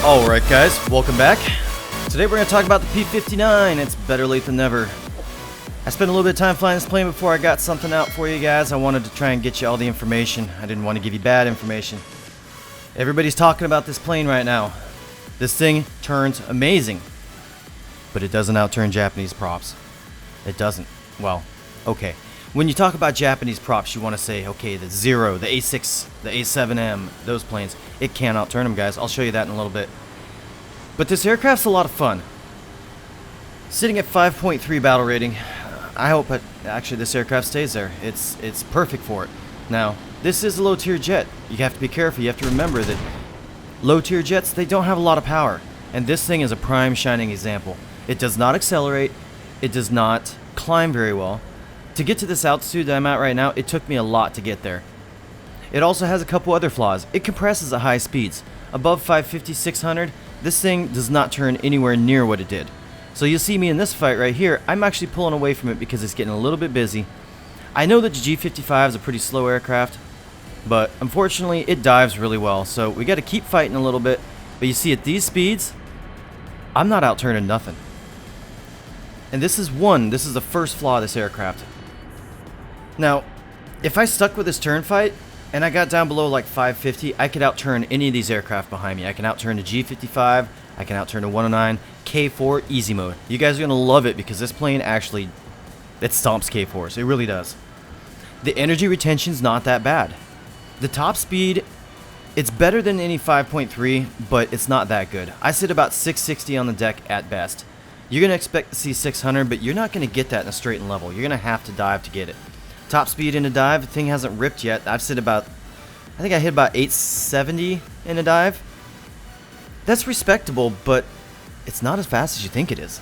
Alright guys, welcome back. Today we're going to talk about the P-59. It's better late than never. I spent a little bit of time flying this plane before I got something out for you guys. I wanted to try and get you all the information. I didn't want to give you bad information. Everybody's talking about this plane right now. This thing turns amazing. But it doesn't outturn Japanese props. It doesn't. Well, okay. When you talk about Japanese props, you want to say, okay, the Zero, the A6, the A7M, those planes. It can't outturn them, guys. I'll show you that in a little bit. But this aircraft's a lot of fun. Sitting at 5.3 battle rating. I hope that actually this aircraft stays there. It's perfect for it. Now, this is a low-tier jet. You have to be careful. You have to remember that low-tier jets, they don't have a lot of power. And this thing is a prime shining example. It does not accelerate. It does not climb very well. To get to this altitude that I'm at right now, it took me a lot to get there. It also has a couple other flaws. It compresses at high speeds. Above 550, 600, this thing does not turn anywhere near what it did. So you'll see me in this fight right here, I'm actually pulling away from it because it's getting a little bit busy. I know that the G.55 is a pretty slow aircraft, but unfortunately it dives really well. So we got to keep fighting a little bit. But you see at these speeds, I'm not outturning nothing. And this is the first flaw of this aircraft. Now, if I stuck with this turn fight, and I got down below like 550, I could outturn any of these aircraft behind me. I can outturn the G.55, I can outturn the 109, K4, easy mode. You guys are going to love it because this plane actually, it stomps K4s. It really does. The energy retention's not that bad. The top speed, it's better than any 5.3, but it's not that good. I sit about 660 on the deck at best. You're going to expect to see 600, but you're not going to get that in a straight and level. You're going to have to dive to get it. Top speed in a dive, the thing hasn't ripped yet. I've sit about, I think I hit about 870 in a dive. That's respectable, but it's not as fast as you think it is.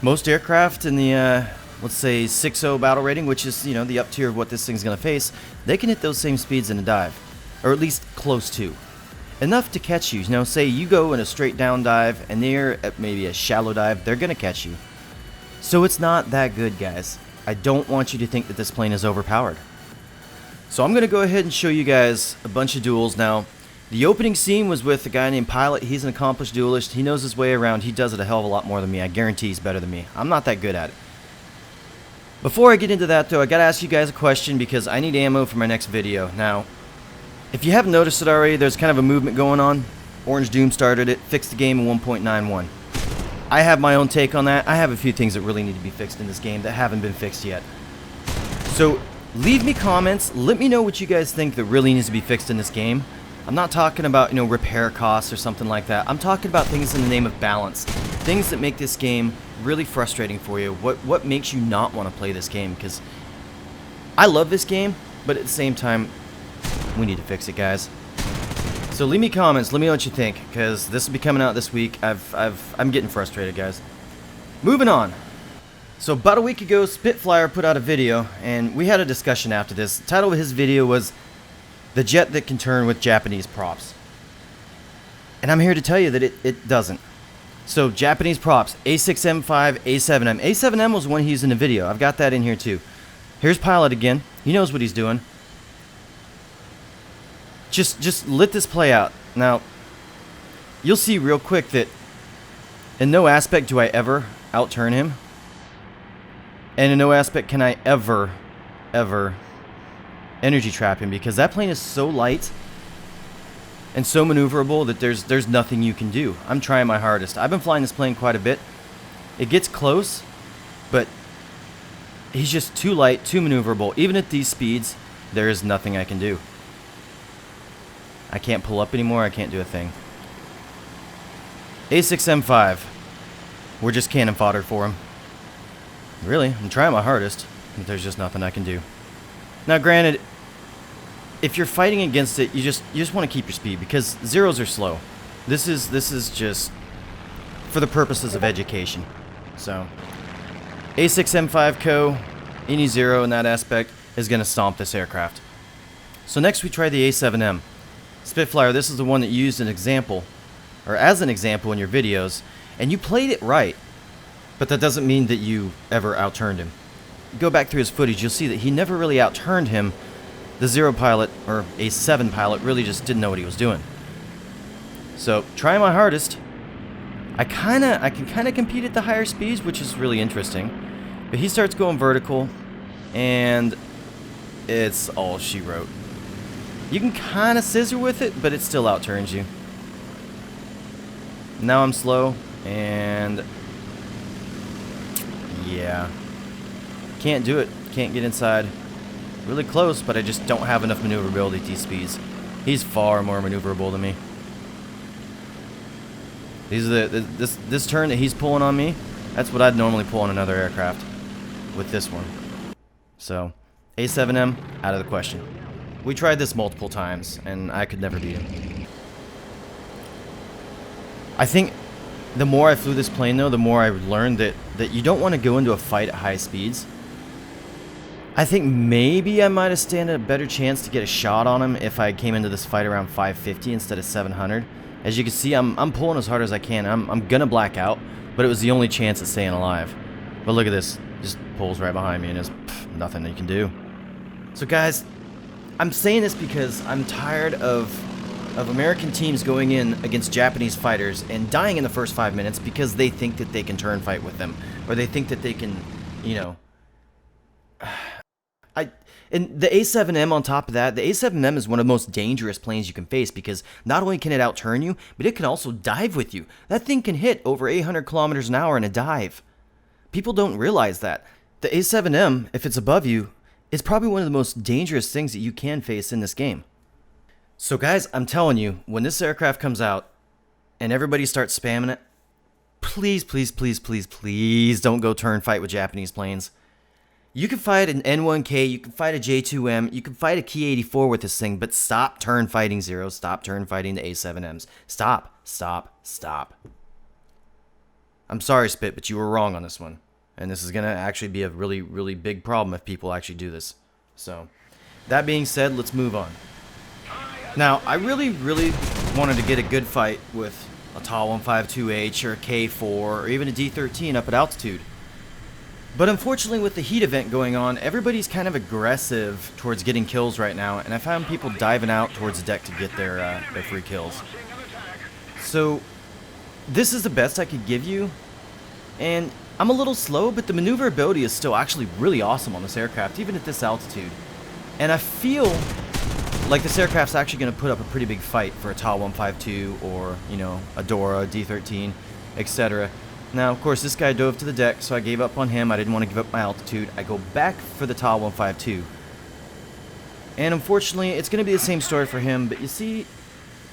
Most aircraft in the, let's say 6.0 battle rating, which is, you know, the up tier of what this thing's going to face, they can hit those same speeds in a dive, or at least close to. Enough to catch you. You know, say you go in a straight down dive, and they're at maybe a shallow dive, they're going to catch you. So it's not that good, guys. I don't want you to think that this plane is overpowered. So I'm going to go ahead and show you guys a bunch of duels. Now, the opening scene was with a guy named Pilot. He's an accomplished duelist. He knows his way around. He does it a hell of a lot more than me. I guarantee he's better than me. I'm not that good at it. Before I get into that, though, I got to ask you guys a question because I need ammo for my next video. Now, if you haven't noticed it already, there's kind of a movement going on. Orange Doom started it, fixed the game in 1.91. I have my own take on that. I have a few things that really need to be fixed in this game that haven't been fixed yet. So leave me comments. Let me know what you guys think that really needs to be fixed in this game. I'm not talking about, you know, repair costs or something like that. I'm talking about things in the name of balance. Things that make this game really frustrating for you. What makes you not want to play this game? Because I love this game, but at the same time, we need to fix it, guys. So leave me comments, let me know what you think, because this will be coming out this week. I'm getting frustrated, guys. Moving on. So about a week ago, Spitflyer put out a video, and we had a discussion after this. The title of his video was, "The Jet That Can Turn with Japanese Props." And I'm here to tell you that it doesn't. So Japanese props, A6M5, A7M. A7M was one he used in the video. I've got that in here too. Here's Pilot again. He knows what he's doing. Just let this play out. Now, you'll see real quick that In no aspect do I ever outturn him. And in no aspect can I ever energy trap him, because that plane is so light and so maneuverable that there's nothing you can do. I'm trying my hardest. I've been flying this plane quite a bit. It gets close, but he's just too light, too maneuverable. Even at these speeds, there is nothing I can do. I can't pull up anymore. I can't do a thing. A6M5. We're just cannon fodder for him. Really, I'm trying my hardest, but there's just nothing I can do. Now, granted, if you're fighting against it, you just want to keep your speed, because zeros are slow. This is just for the purposes of education. So, A6M5 Co, any zero in that aspect is going to stomp this aircraft. So next we try the A7M. Spitfire, this is the one that you used an example, or as an example in your videos, and you played it right, but that doesn't mean that you ever outturned him. Go back through his footage, you'll see that he never really outturned him. The zero pilot, or A7 pilot, really just didn't know what he was doing. So, trying my hardest. I can kind of compete at the higher speeds, which is really interesting. But he starts going vertical, and it's all she wrote. You can kind of scissor with it, but it still outturns you. Now I'm slow, and yeah. Can't do it. Can't get inside. Really close, but I just don't have enough maneuverability at these speeds. He's far more maneuverable than me. These are this turn that he's pulling on me, that's what I'd normally pull on another aircraft with this one. So, A7M, out of the question. We tried this multiple times, and I could never beat him. I think the more I flew this plane, though, the more I learned that you don't want to go into a fight at high speeds. I think maybe I might have stand a better chance to get a shot on him if I came into this fight around 550 instead of 700. As you can see, I'm pulling as hard as I can. I'm gonna black out, but it was the only chance at staying alive. But look at this, just pulls right behind me, and there's nothing you can do. So guys, I'm saying this because I'm tired of American teams going in against Japanese fighters and dying in the first 5 minutes because they think that they can turn fight with them, or they think that they can, you know. And the A7M on top of that, the A7M is one of the most dangerous planes you can face, because not only can it outturn you, but it can also dive with you. That thing can hit over 800 kilometers an hour in a dive. People don't realize that. The A7M, if it's above you, is probably one of the most dangerous things that you can face in this game. So guys, I'm telling you, when this aircraft comes out and everybody starts spamming it, please, please, please, please, please don't go turn fight with Japanese planes. You can fight an N1K, you can fight a J2M, you can fight a Ki 84 with this thing, but stop turn fighting zeros, stop turn fighting the A7Ms. Stop, stop, stop. I'm sorry, Spit, but you were wrong on this one. And this is going to actually be a really, really big problem if people actually do this. So, that being said, let's move on. Now, I really, really wanted to get a good fight with a TAW 152H or a K4 or even a D13 up at altitude. But unfortunately, with the heat event going on, everybody's kind of aggressive towards getting kills right now, and I found people diving out towards the deck to get their free kills. So, this is the best I could give you, and I'm a little slow, but the maneuverability is still actually really awesome on this aircraft, even at this altitude. And I feel like this aircraft's actually going to put up a pretty big fight for a TAW 152 or, you know, a Dora, D13, etc. Now, of course, this guy dove to the deck, so I gave up on him. I didn't want to give up my altitude. I go back for the TAW 152. And unfortunately, it's going to be the same story for him. But you see,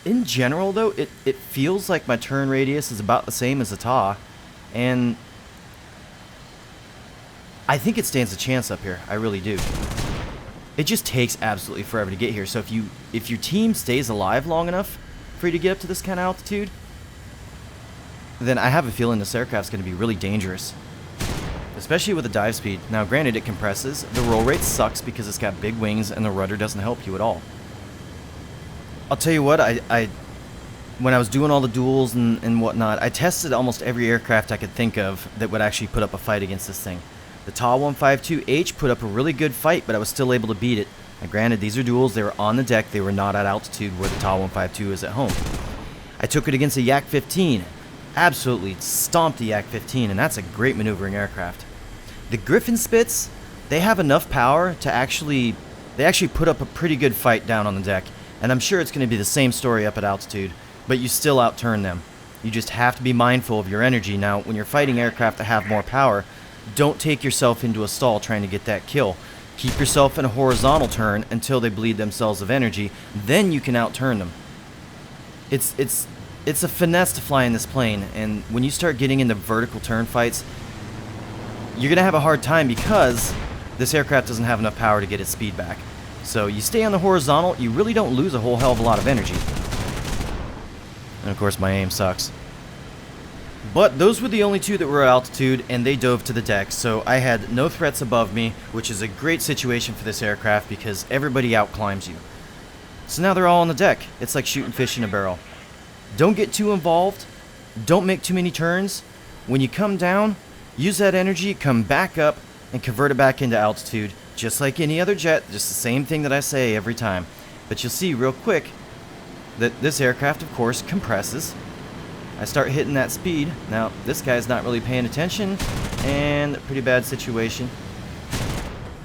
in general, though, it feels like my turn radius is about the same as the TAW. And I think it stands a chance up here. I really do. It just takes absolutely forever to get here. So if your team stays alive long enough for you to get up to this kind of altitude, then I have a feeling this aircraft's going to be really dangerous, especially with the dive speed. Now, granted, it compresses. The roll rate sucks because it's got big wings, and the rudder doesn't help you at all. I'll tell you what, when I was doing all the duels and whatnot, I tested almost every aircraft I could think of that would actually put up a fight against this thing. The TAW 152H put up a really good fight, but I was still able to beat it. Now, granted, these are duels. They were on the deck. They were not at altitude where the TAW 152 is at home. I took it against a Yak 15. absolutely stomped the Yak-15, and that's a great maneuvering aircraft. The Griffin Spits, they have enough power to actually put up a pretty good fight down on the deck, and I'm sure it's going to be the same story up at altitude, but you still outturn them. You just have to be mindful of your energy. Now, when you're fighting aircraft that have more power, don't take yourself into a stall trying to get that kill. Keep yourself in a horizontal turn until they bleed themselves of energy, then you can outturn them. It's a finesse to fly in this plane, and when you start getting into vertical turn fights, you're going to have a hard time because this aircraft doesn't have enough power to get its speed back. So you stay on the horizontal, you really don't lose a whole hell of a lot of energy. And of course my aim sucks. But those were the only two that were at altitude, and they dove to the deck, so I had no threats above me, which is a great situation for this aircraft because everybody outclimbs you. So now they're all on the deck. It's like shooting fish in a barrel. Don't get too involved. Don't make too many turns. When you come down, use that energy, come back up, and convert it back into altitude, just like any other jet. Just the same thing that I say every time. But you'll see real quick that this aircraft, of course, compresses. I start hitting that speed. Now, this guy's not really paying attention, and a pretty bad situation.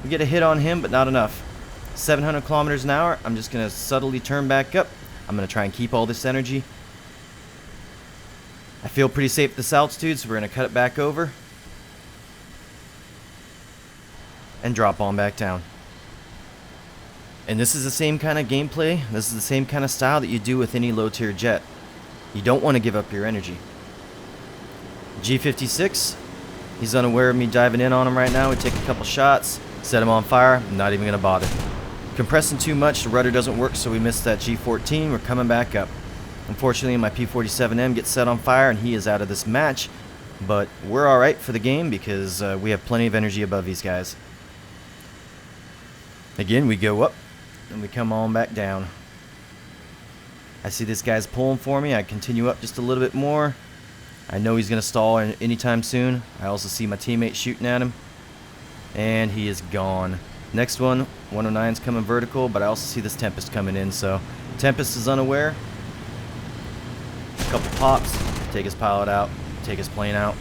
We get a hit on him, but not enough. 700 kilometers an hour. I'm just going to subtly turn back up. I'm going to try and keep all this energy. I feel pretty safe at this altitude, so we're going to cut it back over and drop on back down. And this is the same kind of gameplay. This is the same kind of style that you do with any low-tier jet. You don't want to give up your energy. G56, he's unaware of me diving in on him right now. We take a couple shots, set him on fire. I'm not even going to bother. Compressing too much, the rudder doesn't work, so we missed that G14. We're coming back up. Unfortunately, my P-47M gets set on fire, and he is out of this match. But we're alright for the game because we have plenty of energy above these guys. Again, we go up, and we come on back down. I see this guy's pulling for me. I continue up just a little bit more. I know he's going to stall anytime soon. I also see my teammate shooting at him. And he is gone. Next one, 109's coming vertical, but I also see this Tempest coming in. So Tempest is unaware. A couple pops, take his pilot out, take his plane out.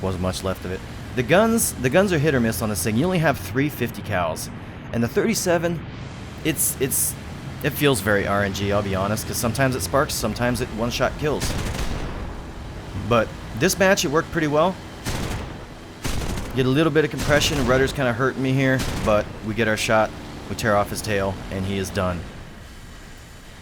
Wasn't much left of it. The guns are hit or miss on this thing. You only have 350 cals. And the 37, it feels very RNG, I'll be honest, because sometimes it sparks, sometimes it one-shot kills. But this match, it worked pretty well. Get a little bit of compression, the rudder's kind of hurting me here, but we get our shot, we tear off his tail, and he is done.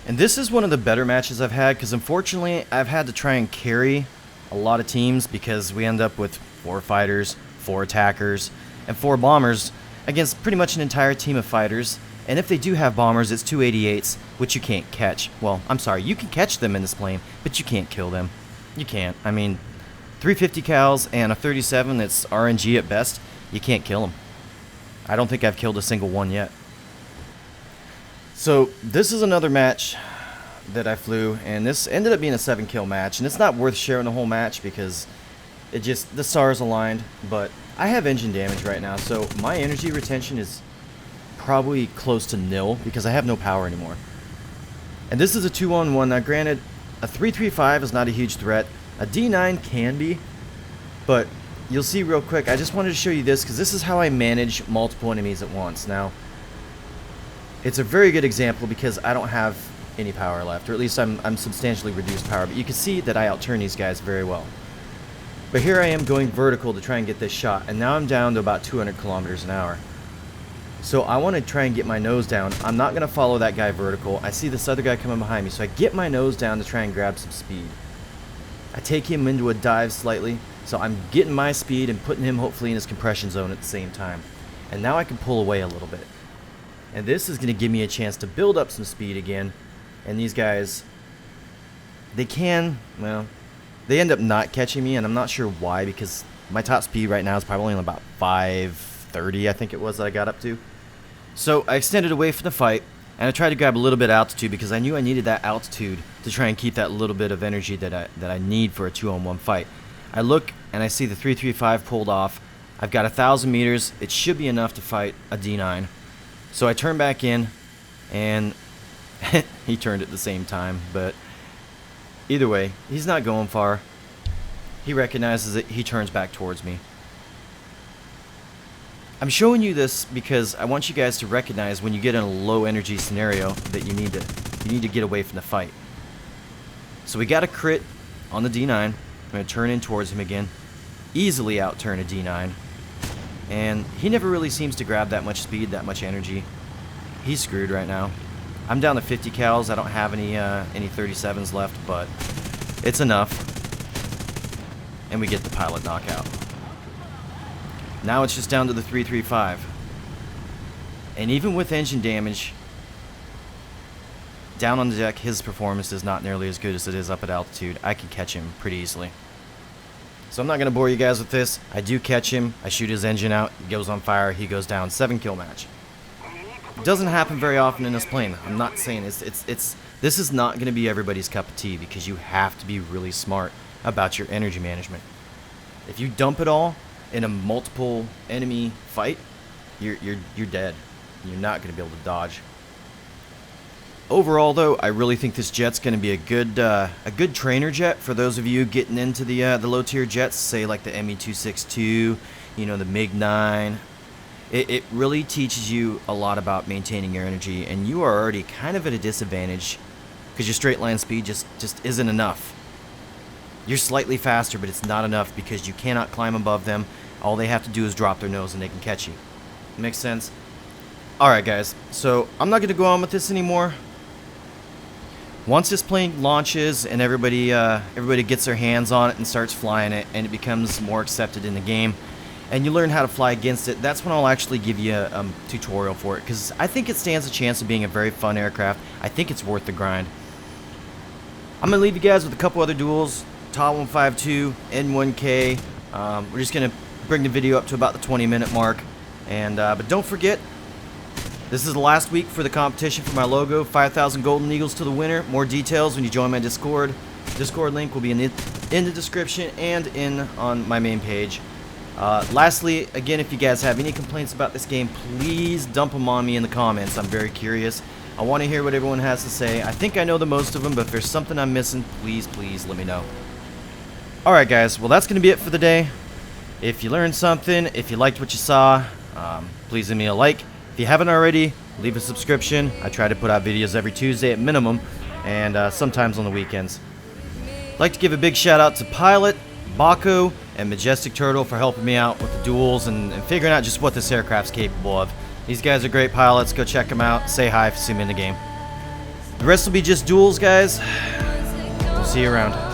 And this is one of the better matches I've had, because unfortunately, I've had to try and carry a lot of teams, because we end up with 4 fighters, 4 attackers, and 4 bombers against pretty much an entire team of fighters. And if they do have bombers, it's 288s, which you can't catch. Well, I'm sorry, you can catch them in this plane, but you can't kill them. You can't. I mean, 350 cals and a 37 that's RNG at best, you can't kill them. I don't think I've killed a single one yet. So, this is another match that I flew, and this ended up being a 7-kill match, and it's not worth sharing the whole match because the stars aligned, but I have engine damage right now, so my energy retention is probably close to nil because I have no power anymore. And this is a 2-on-1. Now granted, a 335 is not a huge threat. A D9 can be, but you'll see real quick. I just wanted to show you this because this is how I manage multiple enemies at once. Now, it's a very good example because I don't have any power left, or at least I'm substantially reduced power, but you can see that I outturn these guys very well. But here I am going vertical to try and get this shot, and now I'm down to about 200 kilometers an hour. So I want to try and get my nose down. I'm not going to follow that guy vertical. I see this other guy coming behind me, so I get my nose down to try and grab some speed. I take him into a dive slightly, so I'm getting my speed and putting him hopefully in his compression zone at the same time. And now I can pull away a little bit. And this is going to give me a chance to build up some speed again. And these guys, they end up not catching me, and I'm not sure why, because my top speed right now is probably only about 530, I think it was that I got up to. So I extended away from the fight, and I tried to grab a little bit of altitude because I knew I needed that altitude to try and keep that little bit of energy that I need for a 2-on-1 fight. I look, and I see the 335 pulled off. I've got 1,000 meters. It should be enough to fight a D9. So I turn back in, and he turned at the same time, but either way, he's not going far. he recognizes it, he turns back towards me. I'm showing you this because I want you guys to recognize when you get in a low energy scenario that you need to get away from the fight. So we got a crit on the D9. I'm going to turn in towards him again. Easily out-turn a D9. And he never really seems to grab that much speed, that much energy. He's screwed right now. I'm down to 50 cals. I don't have any 37s left, but it's enough. And we get the pilot knockout. Now it's just down to the 335. And even with engine damage, down on the deck, his performance is not nearly as good as it is up at altitude. I can catch him pretty easily. So I'm not going to bore you guys with this. I do catch him. I shoot his engine out. He goes on fire. He goes down. 7-kill match. It doesn't happen very often in this plane. I'm not saying this is not going to be everybody's cup of tea because you have to be really smart about your energy management. If you dump it all in a multiple enemy fight, you're dead. You're not going to be able to dodge. Overall, though, I really think this jet's going to be a good trainer jet for those of you getting into the low tier jets, say like the ME-262, you know, the MiG-9. It really teaches you a lot about maintaining your energy, and you are already kind of at a disadvantage because your straight line speed just isn't enough. You're slightly faster, but it's not enough because you cannot climb above them. All they have to do is drop their nose and they can catch you. Makes sense? Alright guys, so I'm not going to go on with this anymore. Once this plane launches and everybody gets their hands on it and starts flying it and it becomes more accepted in the game and you learn how to fly against it, that's when I'll actually give you a tutorial for it because I think it stands a chance of being a very fun aircraft. I think it's worth the grind. I'm going to leave you guys with a couple other duels. Ta 152, N1K. We're just going to bring the video up to about the 20-minute mark. And but don't forget, this is the last week for the competition for my logo. 5,000 Golden Eagles to the winner. More details when you join my Discord. Discord link will be in the description and on my main page. Lastly, again, if you guys have any complaints about this game, please dump them on me in the comments. I'm very curious. I want to hear what everyone has to say. I think I know the most of them, but if there's something I'm missing, please let me know. Alright guys, well that's going to be it for the day. If you learned something, if you liked what you saw, please leave me a like. If you haven't already, leave a subscription. I try to put out videos every Tuesday at minimum, and sometimes on the weekends. I'd like to give a big shout out to Pilot, Baco, and Majestic Turtle for helping me out with the duels and figuring out just what this aircraft's capable of. These guys are great pilots. Go check them out. Say hi if you see them in the game. The rest will be just duels, guys. We'll see you around.